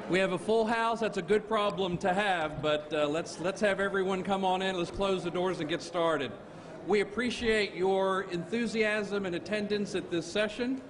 We have a full house. That's a good problem to have, but let's have everyone come on in. Let's close the doors and get started. We appreciate your enthusiasm and attendance at this session.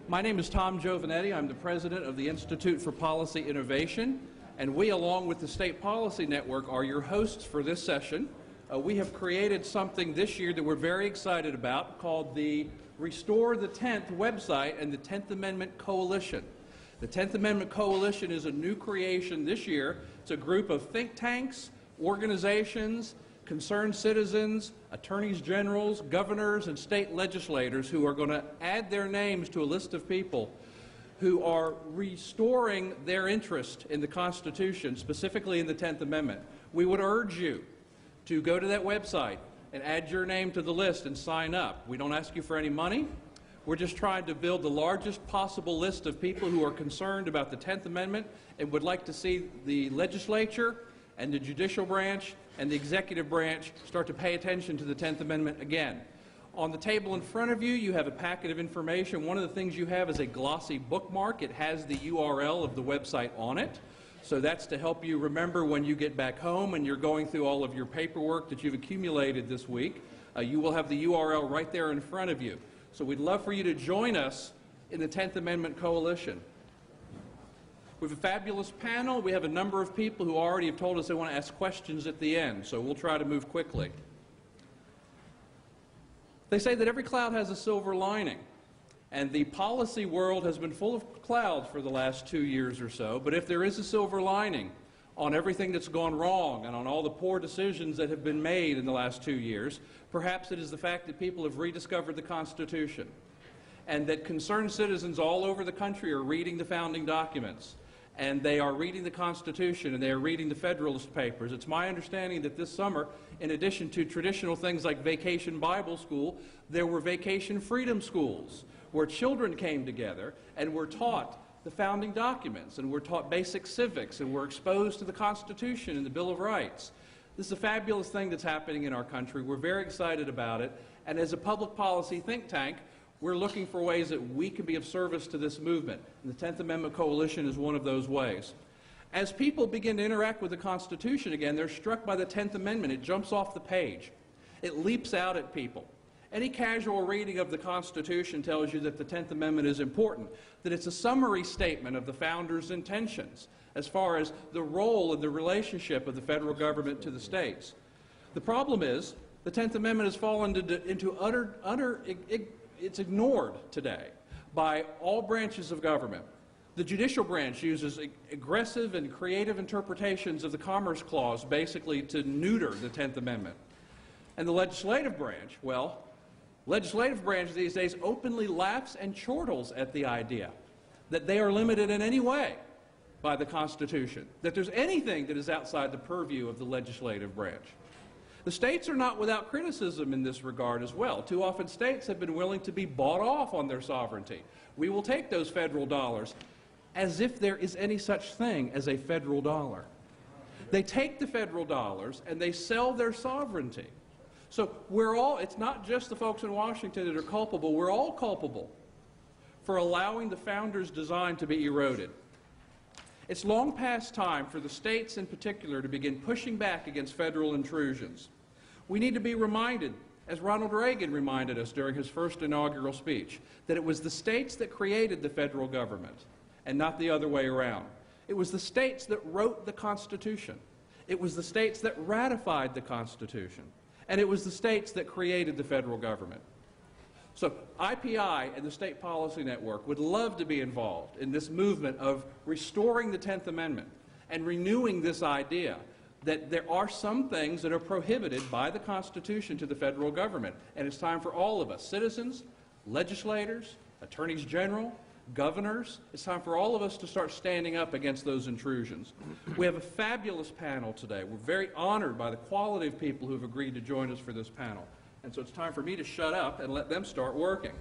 My name is Tom Giovanetti. I'm the president of the Institute for Policy Innovation, and we, along with the State Policy Network, are your hosts for this session. We have created something this year that we're very excited about called the Restore the 10th website and the 10th Amendment Coalition. The 10th Amendment Coalition is a new creation this year. It's a group of think tanks, organizations, concerned citizens, attorneys generals, governors, and state legislators who are going to add their names to a list of people who are restoring their interest in the Constitution, specifically in the 10th Amendment. We would urge you to go to that website and add your name to the list and sign up. We don't ask you for any money. We're just trying to build the largest possible list of people who are concerned about the 10th Amendment and would like to see the legislature and the judicial branch and the executive branch start to pay attention to the 10th Amendment again. On the table in front of you, you have a packet of information. One of the things you have is a glossy bookmark. It has the URL of the website on it. So that's to help you remember when you get back home and you're going through all of your paperwork that you've accumulated this week. You will have the URL right there in front of you. So we'd love for you to join us in the 10th Amendment Coalition. We have a fabulous panel. We have a number of people who already have told us they want to ask questions at the end, so we'll try to move quickly. They say that every cloud has a silver lining, and the policy world has been full of clouds for the last 2 years or so, but if there is a silver lining on everything that's gone wrong and on all the poor decisions that have been made in the last 2 years, perhaps it is the fact that people have rediscovered the Constitution and that concerned citizens all over the country are reading the founding documents and they are reading the Constitution and they are reading the Federalist Papers. It's my understanding that this summer, in addition to traditional things like Vacation Bible School, there were Vacation Freedom Schools where children came together and were taught the founding documents, and we're taught basic civics, and we're exposed to the Constitution and the Bill of Rights. This is a fabulous thing that's happening in our country. We're very excited about it, and as a public policy think tank, we're looking for ways that we can be of service to this movement, and the 10th Amendment Coalition is one of those ways. As people begin to interact with the Constitution again, they're struck by the 10th Amendment. It jumps off the page. It leaps out at people. Any casual reading of the Constitution tells you that the 10th Amendment is important, that it's a summary statement of the Founders' intentions as far as the role and the relationship of the federal government to the states. The problem is the 10th Amendment has fallen into it's ignored today by all branches of government. The judicial branch uses aggressive and creative interpretations of the Commerce Clause basically to neuter the 10th Amendment. And the legislative branch, well, legislative branch these days openly laughs and chortles at the idea that they are limited in any way by the Constitution, that there's anything that is outside the purview of the legislative branch. The states are not without criticism in this regard as well. Too often states have been willing to be bought off on their sovereignty. We will take those federal dollars as if there is any such thing as a federal dollar. They take the federal dollars and they sell their sovereignty. So it's not just the folks in Washington that are culpable, we're all culpable for allowing the Founders' design to be eroded. It's long past time for the states in particular to begin pushing back against federal intrusions. We need to be reminded, as Ronald Reagan reminded us during his first inaugural speech, that it was the states that created the federal government and not the other way around. It was the states that wrote the Constitution. It was the states that ratified the Constitution. And it was the states that created the federal government. So IPI and the State Policy Network would love to be involved in this movement of restoring the 10th Amendment and renewing this idea that there are some things that are prohibited by the Constitution to the federal government. And it's time for all of us, citizens, legislators, attorneys general, governors, it's time for all of us to start standing up against those intrusions. We have a fabulous panel today. We're very honored by the quality of people who have agreed to join us for this panel. And so it's time for me to shut up and let them start working.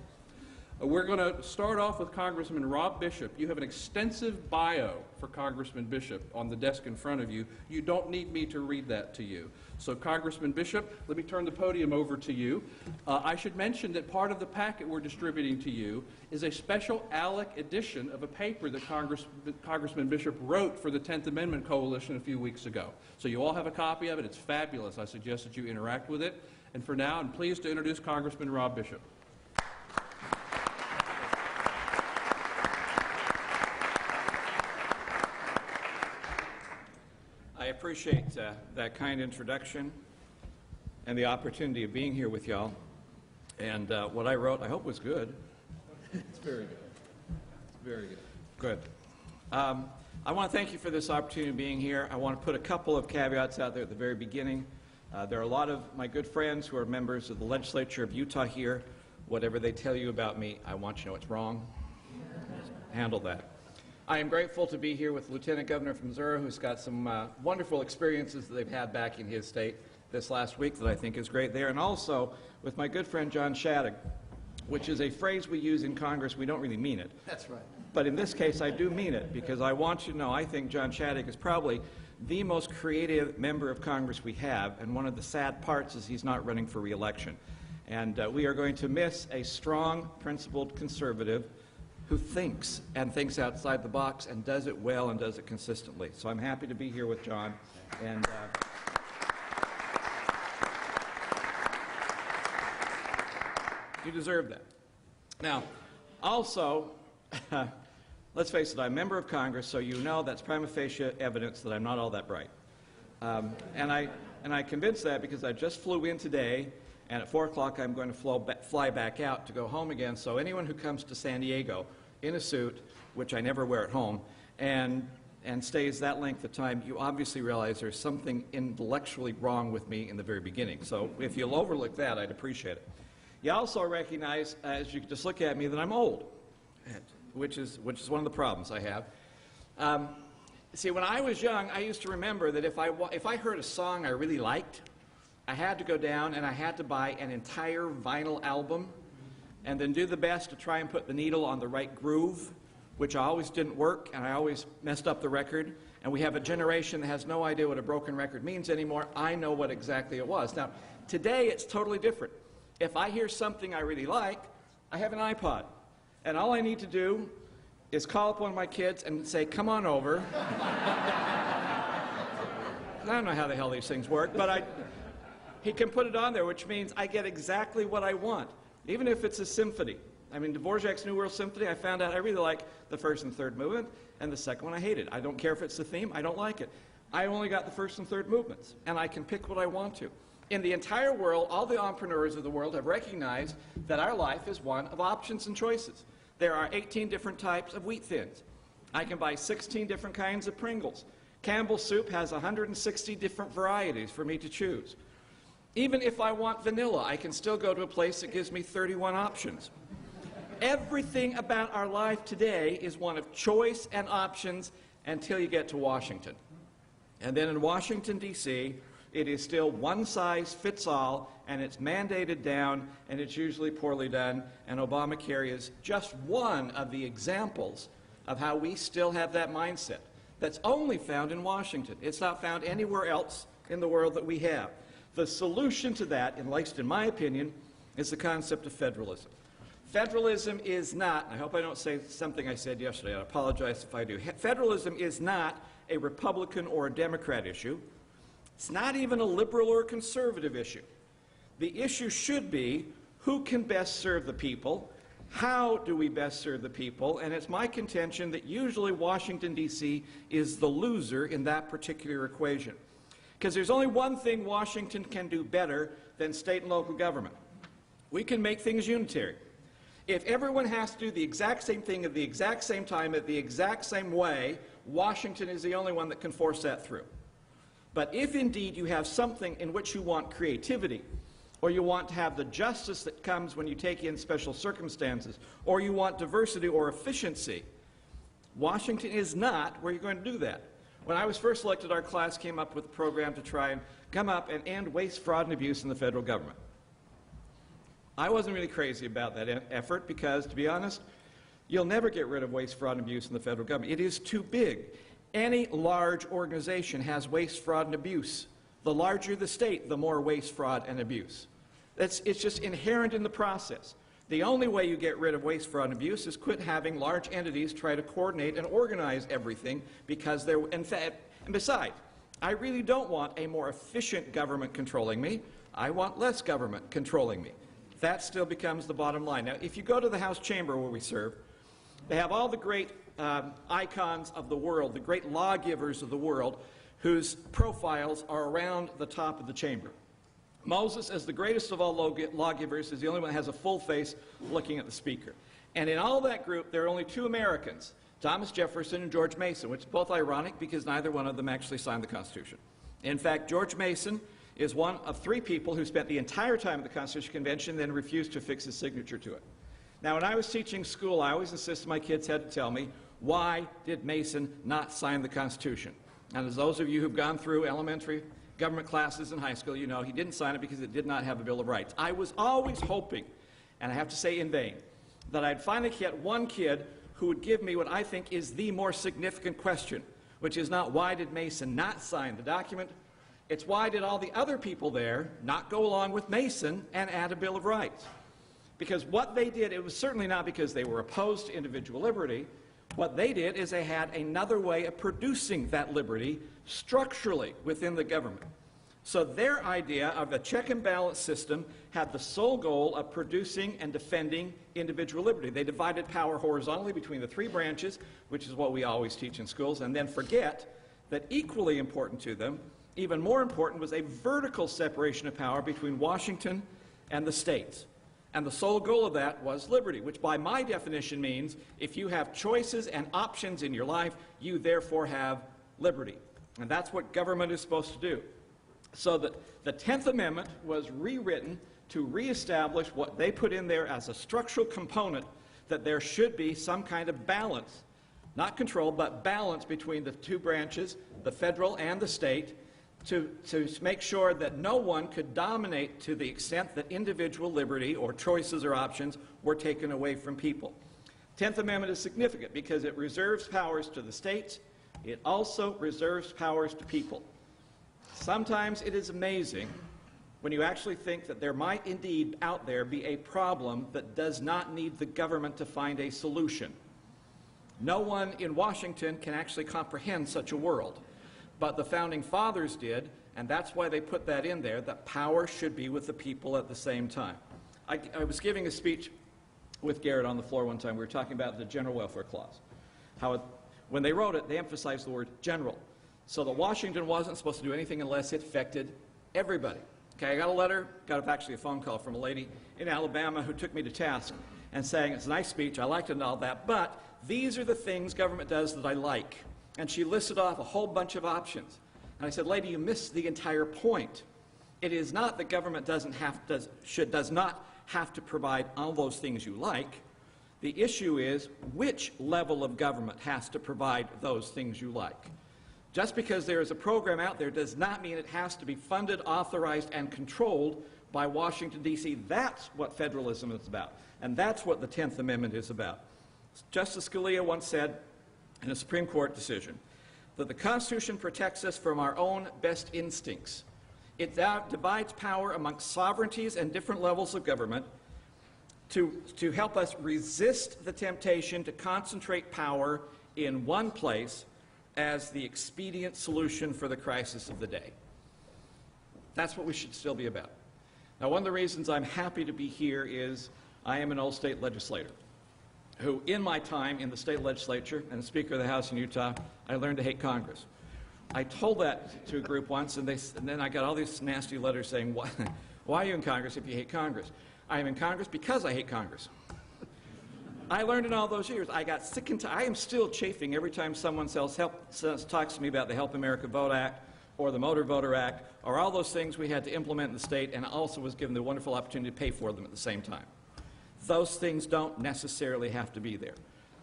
We're going to start off with Congressman Rob Bishop. You have an extensive bio for Congressman Bishop on the desk in front of you. You don't need me to read that to you. So Congressman Bishop, let me turn the podium over to you. I should mention that part of the packet we're distributing to you is a special ALEC edition of a paper that Congressman Bishop wrote for the 10th Amendment Coalition a few weeks ago. So you all have a copy of it. It's fabulous. I suggest that you interact with it. And for now, I'm pleased to introduce Congressman Rob Bishop. I appreciate that kind introduction and the opportunity of being here with y'all. And what I wrote, I hope was good. It's very good. It's very good. Good. I want to thank you for this opportunity of being here. I want to put a couple of caveats out there at the very beginning. There are a lot of my good friends who are members of the legislature of Utah here. Whatever they tell you about me, I want you to know it's wrong. Handle that. I am grateful to be here with the Lieutenant Governor from Missouri, who's got some wonderful experiences that they've had back in his state this last week that I think is great there, and also with my good friend John Shattuck, which is a phrase we use in Congress. We don't really mean it. That's right. But in this case, I do mean it, because I want you to know I think John Shattuck is probably the most creative member of Congress we have, and one of the sad parts is he's not running for re-election. And we are going to miss a strong, principled conservative who thinks and thinks outside the box and does it well and does it consistently. So I'm happy to be here with John. And you deserve that. Now, also, let's face it, I'm a member of Congress, so you know that's prima facie evidence that I'm not all that bright. And I convinced that because I just flew in today, and at 4 o'clock I'm going to fly back out to go home again. So anyone who comes to San Diego in a suit, which I never wear at home, and stays that length of time, you obviously realize there's something intellectually wrong with me in the very beginning. So if you'll overlook that, I'd appreciate it. You also recognize, as you just look at me, that I'm old, which is one of the problems I have. See, when I was young, I used to remember that if I heard a song I really liked, I had to go down and I had to buy an entire vinyl album and then do the best to try and put the needle on the right groove, which always didn't work, and I always messed up the record. And we have a generation that has no idea what a broken record means anymore. I know what exactly it was. Now, today it's totally different. If I hear something I really like, I have an iPod, and all I need to do is call up one of my kids and say, "Come on over." I don't know how the hell these things work, but he can put it on there, which means I get exactly what I want, even if it's a symphony. I mean, Dvorak's New World Symphony, I found out I really like the first and third movement, and the second one I hated. I don't care if it's the theme, I don't like it. I only got the first and third movements, and I can pick what I want to. In the entire world, all the entrepreneurs of the world have recognized that our life is one of options and choices. There are 18 different types of wheat thins. I can buy 16 different kinds of Pringles. Campbell's soup has 160 different varieties for me to choose. Even if I want vanilla, I can still go to a place that gives me 31 options. Everything about our life today is one of choice and options until you get to Washington. And then in Washington, D.C., it is still one size fits all, and it's mandated down, and it's usually poorly done, and Obamacare is just one of the examples of how we still have that mindset. That's only found in Washington. It's not found anywhere else in the world that we have. The solution to that, at least in my opinion, is the concept of federalism. Federalism is not, I hope I don't say something I said yesterday, I apologize if I do. Federalism is not a Republican or a Democrat issue. It's not even a liberal or a conservative issue. The issue should be, who can best serve the people? How do we best serve the people? And it's my contention that usually Washington, D.C. is the loser in that particular equation. Because there's only one thing Washington can do better than state and local government. We can make things unitary. If everyone has to do the exact same thing at the exact same time, at the exact same way, Washington is the only one that can force that through. But if indeed you have something in which you want creativity, or you want to have the justice that comes when you take in special circumstances, or you want diversity or efficiency, Washington is not where you're going to do that. When I was first elected, our class came up with a program to try and come up and end waste, fraud, and abuse in the federal government. I wasn't really crazy about that effort because, to be honest, you'll never get rid of waste, fraud, and abuse in the federal government. It is too big. Any large organization has waste, fraud, and abuse. The larger the state, the more waste, fraud, and abuse. It's just inherent in the process. The only way you get rid of waste, fraud, and abuse is quit having large entities try to coordinate and organize everything because they're, in fact, and besides, I really don't want a more efficient government controlling me. I want less government controlling me. That still becomes the bottom line. Now, if you go to the House chamber where we serve, they have all the great icons of the world, the great lawgivers of the world, whose profiles are around the top of the chamber. Moses, as the greatest of all lawgivers, is the only one that has a full face looking at the speaker. And in all that group, there are only two Americans, Thomas Jefferson and George Mason, which is both ironic because neither one of them actually signed the Constitution. In fact, George Mason is one of three people who spent the entire time at the Constitution Convention and then refused to affix his signature to it. Now, when I was teaching school, I always insisted my kids had to tell me, why did Mason not sign the Constitution? And as those of you who've gone through elementary government classes in high school, you know he didn't sign it because it did not have a Bill of Rights. I was always hoping, and I have to say in vain, that I'd finally get one kid who would give me what I think is the more significant question, which is not why did Mason not sign the document, it's why did all the other people there not go along with Mason and add a Bill of Rights? Because what they did, it was certainly not because they were opposed to individual liberty. What they did is they had another way of producing that liberty structurally within the government. So their idea of a check and balance system had the sole goal of producing and defending individual liberty. They divided power horizontally between the three branches, which is what we always teach in schools, and then forget that equally important to them, even more important, was a vertical separation of power between Washington and the states. And the sole goal of that was liberty, which by my definition means if you have choices and options in your life, you therefore have liberty. And that's what government is supposed to do. So that the 10th Amendment was rewritten to reestablish what they put in there as a structural component, that there should be some kind of balance, not control, but balance between the two branches, the federal and the state, to make sure that no one could dominate to the extent that individual liberty or choices or options were taken away from people. 10th Amendment is significant because it reserves powers to the states. It also reserves powers to people. Sometimes it is amazing when you actually think that there might indeed out there be a problem that does not need the government to find a solution. No one in Washington can actually comprehend such a world. But the Founding Fathers did, and that's why they put that in there, that power should be with the people at the same time. I was giving a speech with Garrett on the floor one time. We were talking about the General Welfare Clause. When they wrote it, they emphasized the word general. So that Washington wasn't supposed to do anything unless it affected everybody. Okay, I got a letter, got actually a phone call from a lady in Alabama who took me to task and saying, it's a nice speech, I liked it and all that, but these are the things government does that I like. And she listed off a whole bunch of options. And I said, lady, you missed the entire point. It is not that government does not have to provide all those things you like. The issue is which level of government has to provide those things you like. Just because there is a program out there does not mean it has to be funded, authorized, and controlled by Washington, D.C. That's what federalism is about. And that's what the 10th Amendment is about. Justice Scalia once said, in a Supreme Court decision, that the Constitution protects us from our own best instincts. It divides power amongst sovereignties and different levels of government to help us resist the temptation to concentrate power in one place as the expedient solution for the crisis of the day. That's what we should still be about. Now, one of the reasons I'm happy to be here is I am an old state legislator who, in my time in the state legislature and Speaker of the House in Utah, I learned to hate Congress. I told that to a group once, and then I got all these nasty letters saying, why are you in Congress if you hate Congress? I am in Congress because I hate Congress. I learned in all those years. I got sick and tired. I am still chafing every time someone talks to me about the Help America Vote Act or the Motor Voter Act or all those things we had to implement in the state, and also was given the wonderful opportunity to pay for them at the same time. Those things don't necessarily have to be there.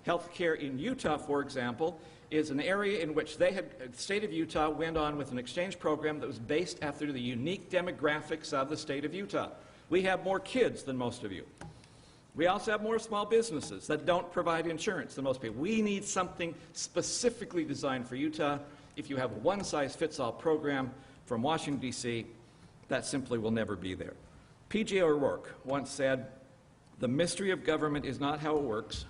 Health care in Utah, for example, is an area in which the state of Utah went on with an exchange program that was based after the unique demographics of the state of Utah. We have more kids than most of you. We also have more small businesses that don't provide insurance than most people. We need something specifically designed for Utah. If you have a one-size-fits-all program from Washington, D.C., that simply will never be there. P.J. O'Rourke once said, "The mystery of government is not how it works,